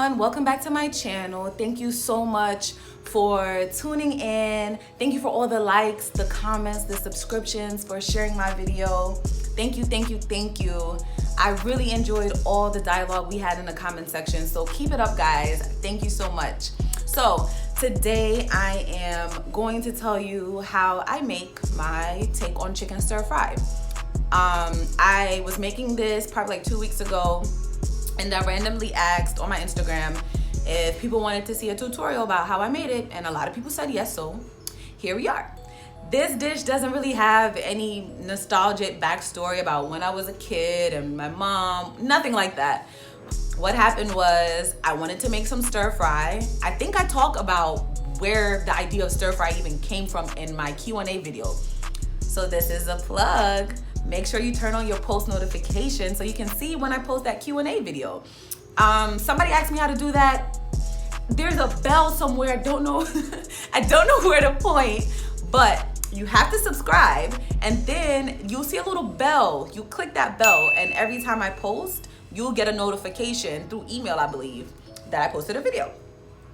everyone, welcome back to my channel. Thank you so much for tuning in. Thank you for all the likes, the comments, the subscriptions, for sharing my video. Thank you, thank you, thank you. I really enjoyed all the dialogue we had in the comment section, so keep it up, guys. Thank you so much. So today I am going to tell you how I make my take on chicken stir fry. I was making this probably like 2 weeks ago, and I randomly asked on my Instagram if people wanted to see a tutorial about how I made it, and a lot of people said yes, so here we are. This dish doesn't really have any nostalgic backstory about when I was a kid and my mom, nothing like that. What happened was I wanted to make some stir fry. I think I talk about where the idea of stir fry even came from in my Q&A video. So this is a plug. Make sure you turn on your post notifications so you can see when I post that Q&A video. Somebody asked me how to do that. There's a bell somewhere. I don't know where to point, but you have to subscribe, and then you'll see a little bell. You click that bell, and every time I post, you'll get a notification through email, I believe, that I posted a video.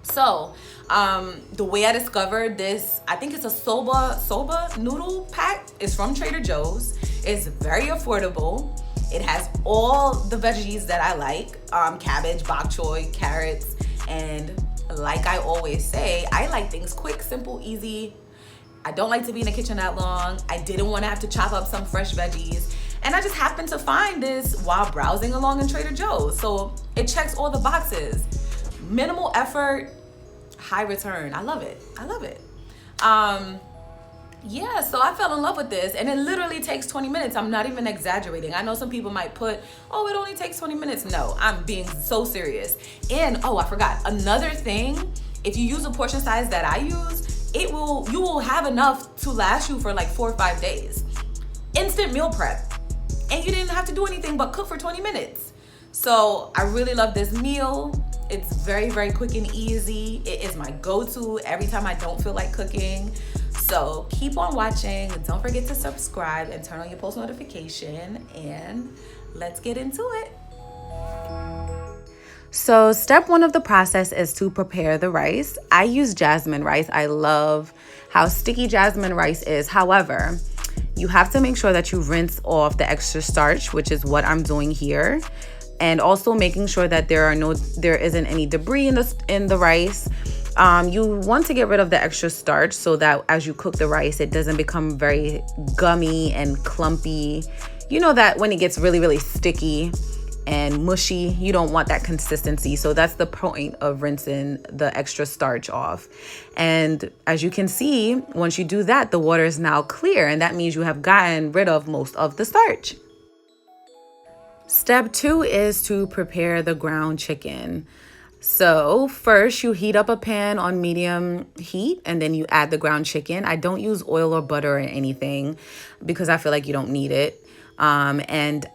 So the way I discovered this, I think it's a Soba noodle pack. It's from Trader Joe's. It's very affordable. It has all the veggies that I like, cabbage, bok choy, carrots, and like I always say, I like things quick, simple, easy. I don't like to be in the kitchen that long. I didn't want to have to chop up some fresh veggies. And I just happened to find this while browsing along in Trader Joe's. So it checks all the boxes. Minimal effort, high return. I love it. I love it. Yeah, so I fell in love with this, and it literally takes 20 minutes. I'm not even exaggerating. I know some people might put, oh, it only takes 20 minutes. No, I'm being so serious. And oh, I forgot another thing. If you use a portion size that I use, you will have enough to last you for like 4 or 5 days. Instant meal prep. And you didn't have to do anything but cook for 20 minutes. So I really love this meal. It's very, very quick and easy. It is my go-to every time I don't feel like cooking. So keep on watching. Don't forget to subscribe and turn on your post notification, and let's get into it. So step 1 of the process is to prepare the rice. I use jasmine rice. I love how sticky jasmine rice is. However, you have to make sure that you rinse off the extra starch, which is what I'm doing here. And also making sure that there isn't any debris in the rice. You want to get rid of the extra starch so that as you cook the rice, it doesn't become very gummy and clumpy. You know that when it gets really, really sticky and mushy, you don't want that consistency. So that's the point of rinsing the extra starch off. And as you can see, once you do that, the water is now clear, and that means you have gotten rid of most of the starch. Step 2 is to prepare the ground chicken. So first you heat up a pan on medium heat, and then you add the ground chicken. I don't use oil or butter or anything because I feel like you don't need it. And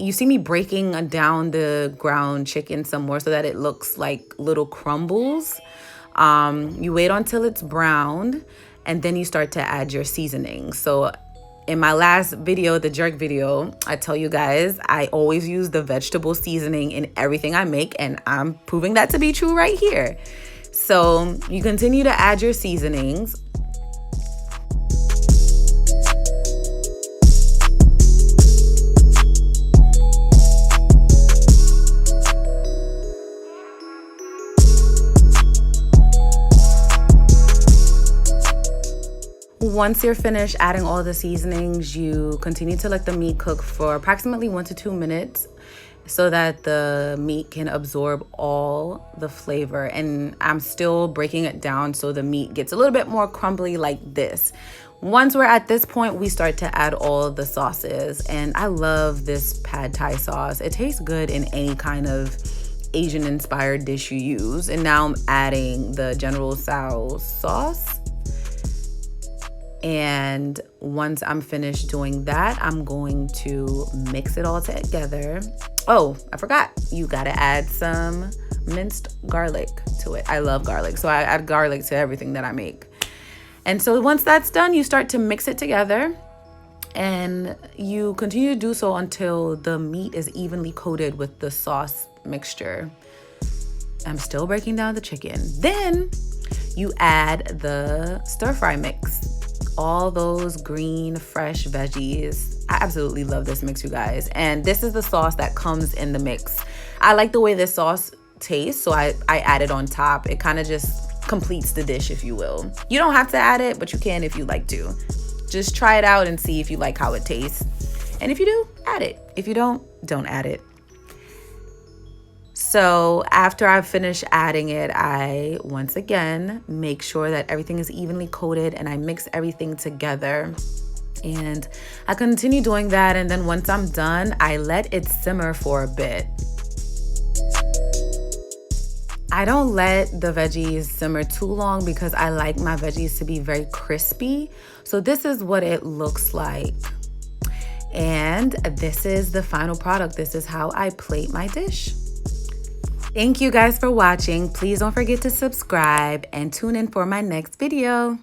you see me breaking down the ground chicken some more so that it looks like little crumbles. You wait until it's browned, and then you start to add your seasoning. So in my last video, the jerk video, I tell you guys, I always use the vegetable seasoning in everything I make, and I'm proving that to be true right here. So you continue to add your seasonings. Once you're finished adding all the seasonings, you continue to let the meat cook for approximately 1 to 2 minutes so that the meat can absorb all the flavor. And I'm still breaking it down so the meat gets a little bit more crumbly like this. Once we're at this point, we start to add all the sauces. And I love this pad thai sauce. It tastes good in any kind of Asian inspired dish you use. And now I'm adding the General Tso's sauce. And once I'm finished doing that, I'm going to mix it all together. Oh, I forgot. You gotta add some minced garlic to it. I love garlic, so I add garlic to everything that I make. And so once that's done, you start to mix it together. And you continue to do so until the meat is evenly coated with the sauce mixture. I'm still breaking down the chicken. Then you add the stir fry mix. All those green, fresh veggies. I absolutely love this mix, you guys. And this is the sauce that comes in the mix. I like the way this sauce tastes, so I add it on top. It kind of just completes the dish, if you will. You don't have to add it, but you can if you like to. Just try it out and see if you like how it tastes. And if you do, add it. If you don't add it. So after I've finished adding it, I once again make sure that everything is evenly coated and I mix everything together. And I continue doing that, and then once I'm done, I let it simmer for a bit. I don't let the veggies simmer too long because I like my veggies to be very crispy. So this is what it looks like. And this is the final product. This is how I plate my dish. Thank you guys for watching. Please don't forget to subscribe and tune in for my next video.